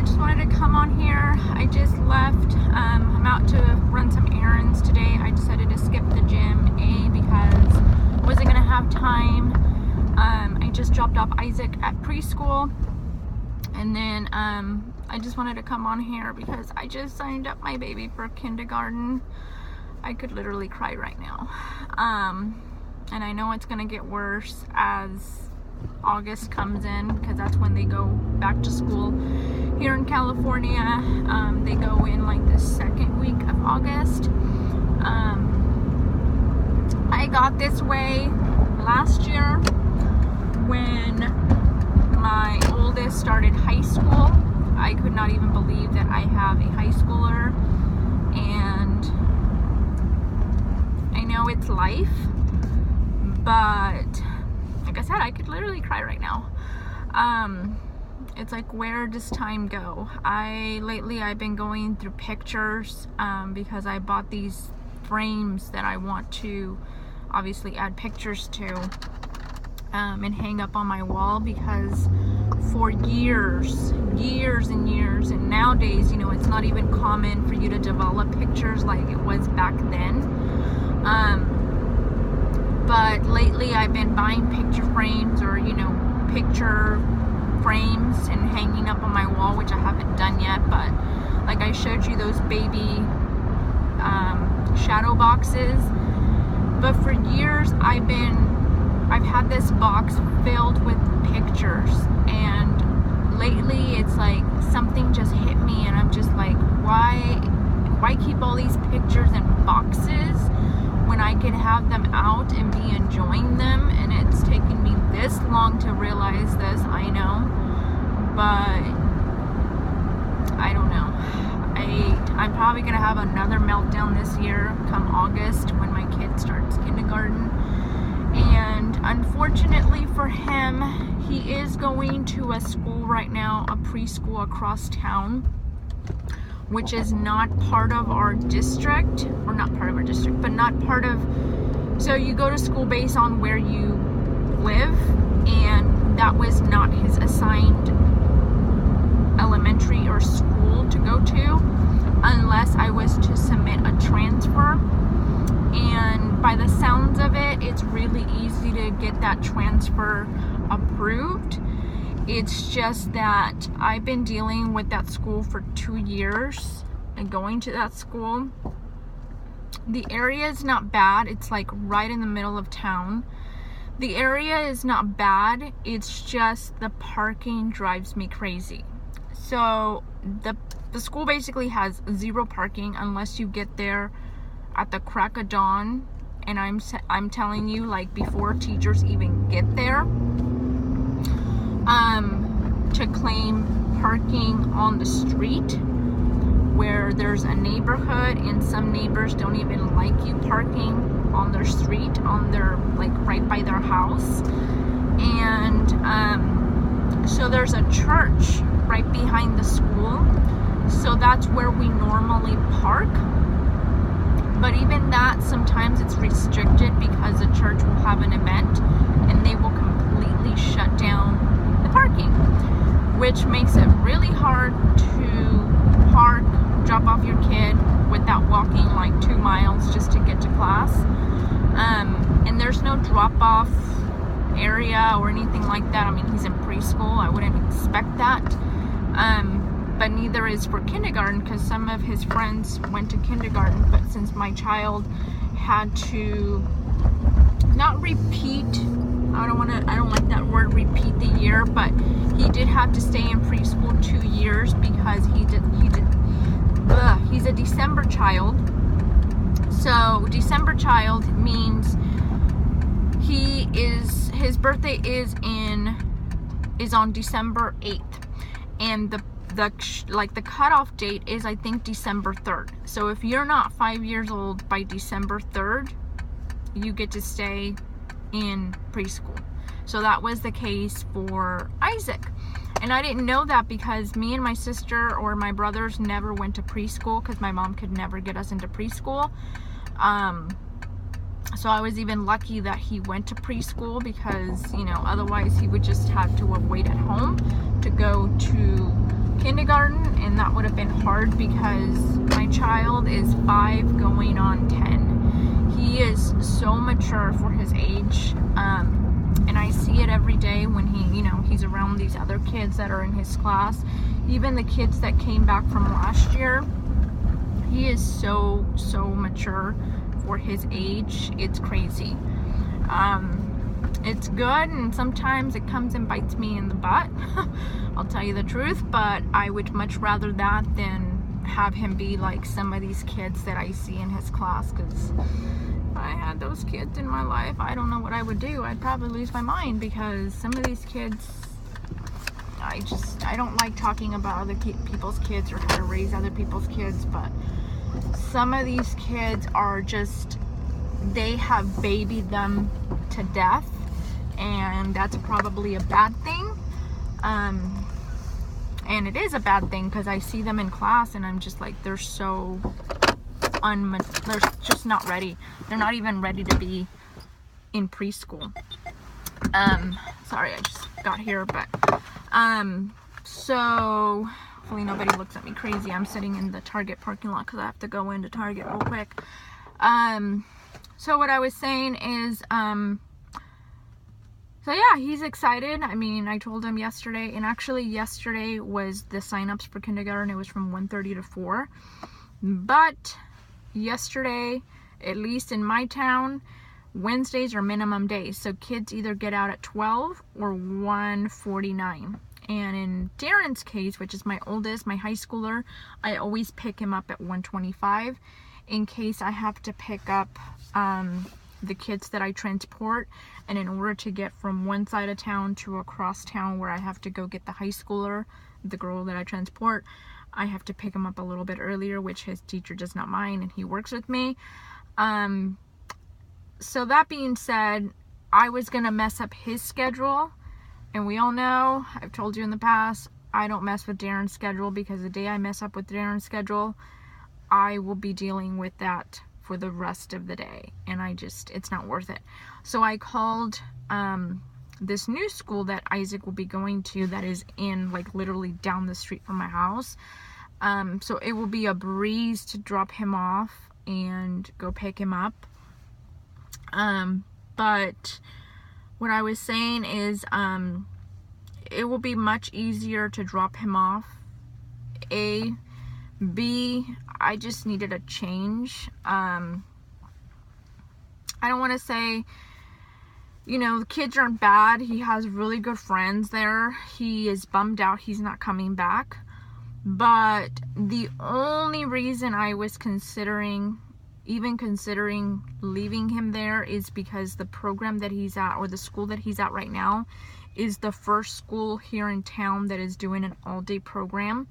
just wanted to come on here. I just left. I'm out to run some errands today. I decided to skip the gym, because I wasn't going to have time. I just dropped off Isaac at preschool. And then I just wanted to come on here because I just signed up my baby for kindergarten. I could literally cry right now. And I know it's going to get worse as August comes in, because that's when they go back to school here in California. They go in like the second week of August. I got this way last year when my oldest started high school. I could not even believe that I have a high schooler, and I know it's life, but like I said, I could literally cry right now. It's like, where does time go? Lately I've been going through pictures, because I bought these frames that I want to obviously add pictures to, and hang up on my wall, because for years and years, and nowadays, you know, it's not even common for you to develop pictures like it was back then. But lately I've been buying picture frames, or, you know, picture frames and hanging up on my wall, which I haven't done yet. But like I showed you, those baby shadow boxes. But for years I've had this box filled with pictures, and lately it's like something just hit me, and I'm just like, why keep all these pictures in boxes when I could have them out and be enjoying them? And it's taken me this long to realize this, I know, but I don't know. I'm probably gonna have another meltdown this year come August when my kid starts kindergarten. And unfortunately for him, he is going to a school right now, a preschool across town, which is not part of our district, or not part of our district, but not part of, so you go to school based on where you live, and that was not his assigned elementary or school to go to, unless I was to submit a transfer. And by the sounds of it, it's really easy to get that transfer approved. It's just that I've been dealing with that school for 2 years and going to that school. The area is not bad. It's like right in the middle of town. The area is not bad. It's just the parking drives me crazy. So the school basically has 0 parking unless you get there at the crack of dawn, and I'm telling you, like, before teachers even get there, to claim parking on the street where there's a neighborhood, and some neighbors don't even like you parking on their street, on their, like, right by their house. And so there's a church right behind the school, so that's where we normally park. But even that, sometimes it's restricted because the church will have an event and they will completely shut down the parking, which makes it really hard to park, drop off your kid without walking like 2 miles just to get to class. And there's no drop-off area or anything like that. I mean, he's in preschool. I wouldn't expect that. But neither is for kindergarten, because some of his friends went to kindergarten. But since my child had to not repeat, I don't like that word, repeat the year, but he did have to stay in preschool 2 years because he's a December child. So December child means his birthday is on December 8th, and the cutoff date is, I think, December 3rd. So if you're not 5 years old by December 3rd, you get to stay in preschool. So that was the case for Isaac. And I didn't know that because me and my sister or my brothers never went to preschool, because my mom could never get us into preschool. So I was even lucky that he went to preschool, because, you know, otherwise he would just have to wait at home to go to kindergarten, and that would have been hard because my child is 5 going on 10. He is so mature for his age, and I see it every day when he's around these other kids that are in his class, even the kids that came back from last year. He is so mature for his age. It's crazy. It's good, and sometimes it comes and bites me in the butt. I'll tell you the truth, but I would much rather that than have him be like some of these kids that I see in his class, because if I had those kids in my life, I don't know what I would do. I'd probably lose my mind, because some of these kids, I don't like talking about other people's kids or how to raise other people's kids, but some of these kids are just, they have babied them to death, and that's probably a bad thing. And it is a bad thing, because I see them in class and I'm just like, they're so they're just not ready. They're not even ready to be in preschool. Sorry, I just got here, but so hopefully nobody looks at me crazy. I'm sitting in the Target parking lot because I have to go into Target real quick. So what I was saying is, so yeah, he's excited. I mean, I told him yesterday, and actually yesterday was the sign-ups for kindergarten. It was from 1:30 to 4. But yesterday, at least in my town, Wednesdays are minimum days. So kids either get out at 12 or 1:49. And in Darren's case, which is my oldest, my high schooler, I always pick him up at 1:25 in case I have to pick up the kids that I transport. And in order to get from one side of town to across town where I have to go get the high schooler, the girl that I transport, I have to pick him up a little bit earlier, which his teacher does not mind, and he works with me. So that being said, I was gonna mess up his schedule, and we all know, I've told you in the past, I don't mess with Darren's schedule, because the day I mess up with Darren's schedule, I will be dealing with that for the rest of the day, and it's not worth it. So I called this new school that Isaac will be going to, that is in like literally down the street from my house. So it will be a breeze to drop him off and go pick him up. But what I was saying is, it will be much easier to drop him off. B, I just needed a change. I don't want to say, the kids aren't bad. He has really good friends there. He is bummed out he's not coming back. But the only reason I was considering leaving him there is because the program that he's at, or the school that he's at right now, is the first school here in town that is doing an all-day program,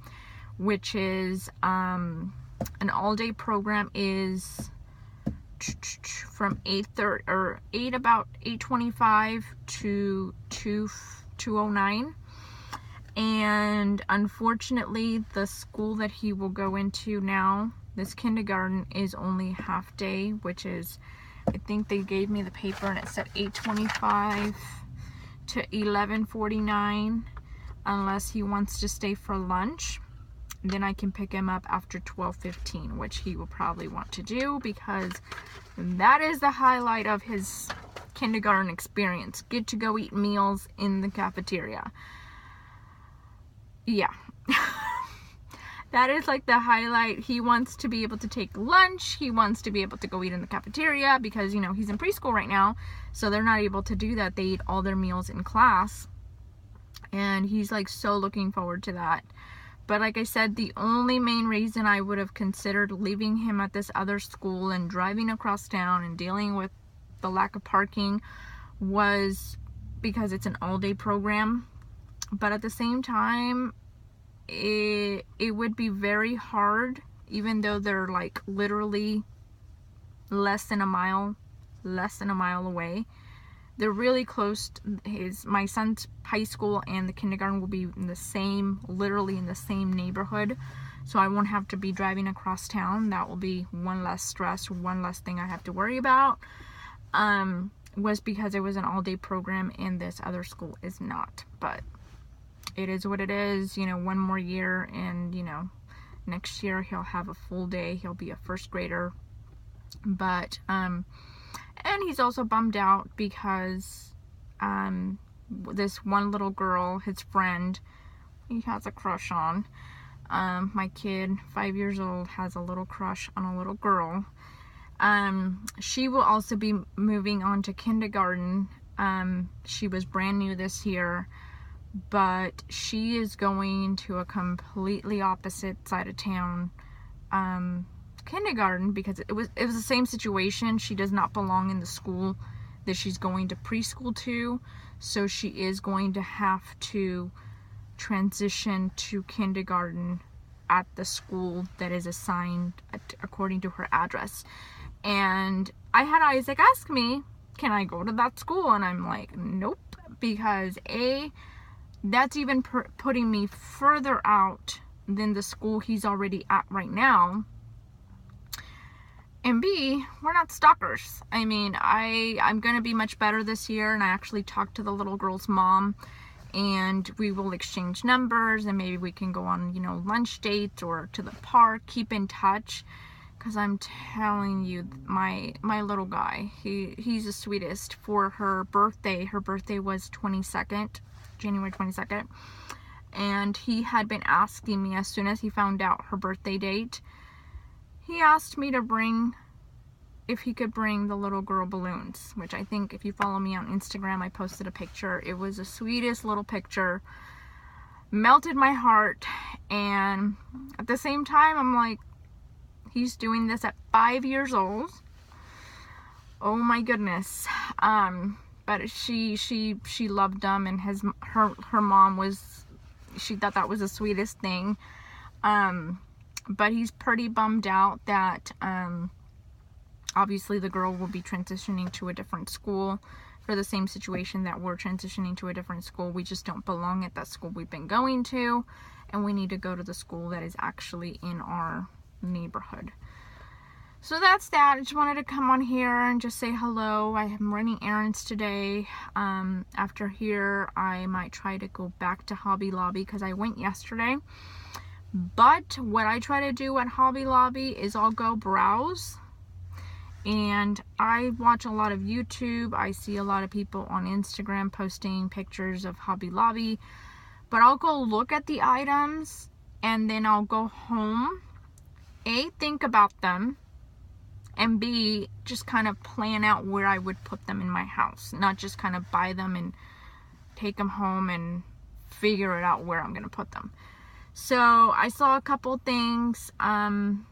which is an all-day program is from 8:30 or 8:25 to 2:09. And unfortunately, the school that he will go into now, this kindergarten, is only half day, which is, I think they gave me the paper and it said 8:25 to 11:49, unless he wants to stay for lunch. Then I can pick him up after 12:15, which he will probably want to do, because that is the highlight of his kindergarten experience. Get to go eat meals in the cafeteria. Yeah. That is like the highlight. He wants to be able to take lunch. He wants to be able to go eat in the cafeteria, because, he's in preschool right now, so they're not able to do that. They eat all their meals in class, and he's like so looking forward to that. But like I said, the only main reason I would have considered leaving him at this other school and driving across town and dealing with the lack of parking was because it's an all-day program. But at the same time, it would be very hard, even though they're like literally less than a mile away. They're really close. My son's high school and the kindergarten will be in the same, literally in the same neighborhood. So I won't have to be driving across town. That will be one less stress, one less thing I have to worry about. Was because it was an all-day program and this other school is not. But it is what it is. You know, one more year, and you know, next year he'll have a full day. He'll be a first grader. But and he's also bummed out because this one little girl, his friend, he has a crush on. My kid, 5 years old, has a little crush on a little girl. She will also be moving on to kindergarten. She was brand new this year, but she is going to a completely opposite side of town kindergarten, because it was the same situation. She does not belong in the school that she's going to preschool to, so she is going to have to transition to kindergarten at the school that is assigned according to her address. And I had Isaac ask me, can I go to that school? And I'm like, nope, because A, that's even putting me further out than the school he's already at right now. And B, we're not stalkers. I mean, I'm going to be much better this year, and I actually talked to the little girl's mom, and we will exchange numbers, and maybe we can go on, you know, lunch dates or to the park, keep in touch. Because I'm telling you, my little guy, he's the sweetest. For her birthday was January 22nd, and he had been asking me, as soon as he found out her birthday date, he asked me to if he could bring the little girl balloons, which I think if you follow me on Instagram, I posted a picture. It was the sweetest little picture. Melted my heart. And at the same time, I'm like, he's doing this at 5 years old. Oh my goodness. But she loved them, and her mom she thought that was the sweetest thing. But he's pretty bummed out that obviously the girl will be transitioning to a different school for the same situation that we're transitioning to a different school. We just don't belong at that school we've been going to, and we need to go to the school that is actually in our neighborhood. So that's that. I just wanted to come on here and just say hello. I am running errands today. After here, I might try to go back to Hobby Lobby because I went yesterday. But what I try to do at Hobby Lobby is I'll go browse, and I watch a lot of YouTube. I see a lot of people on Instagram posting pictures of Hobby Lobby, but I'll go look at the items, and then I'll go home, A, think about them, and B, just kind of plan out where I would put them in my house, not just kind of buy them and take them home and figure it out where I'm going to put them. So I saw a couple things that I'm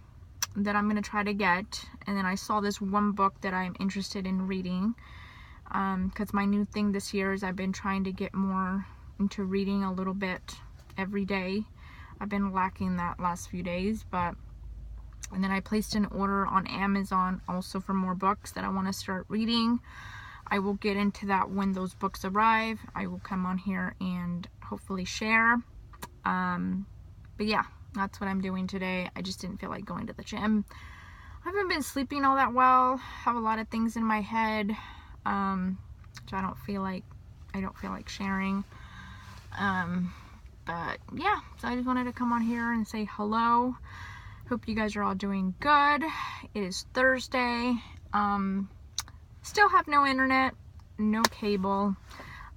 going to try to get, and then I saw this one book that I'm interested in reading, because my new thing this year is I've been trying to get more into reading a little bit every day. I've been lacking that last few days, and then I placed an order on Amazon also for more books that I want to start reading. I will get into that when those books arrive. I will come on here and hopefully share. But yeah, that's what I'm doing today. I just didn't feel like going to the gym. I haven't been sleeping all that well. Have a lot of things in my head, which I don't feel like sharing. But yeah, so I just wanted to come on here and say hello. Hope you guys are all doing good. It is Thursday. Still have no internet, no cable.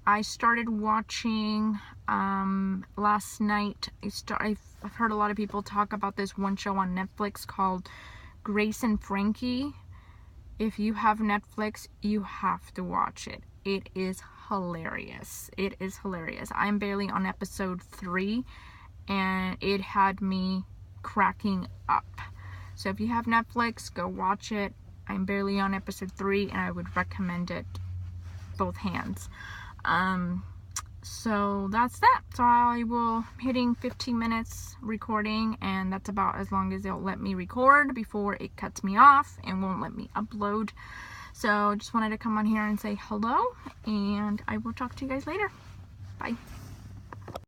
I started watching last night. I've heard a lot of people talk about this one show on Netflix called Grace and Frankie. If you have Netflix, you have to watch it. It is hilarious. It is hilarious. I'm barely on episode 3, and it had me cracking up. So if you have Netflix, go watch it. I'm barely on episode 3, and I would recommend it both hands. So that's that. So I'm hitting 15 minutes recording, and that's about as long as it'll let me record before it cuts me off and won't let me upload. So just wanted to come on here and say hello, and I will talk to you guys later. Bye.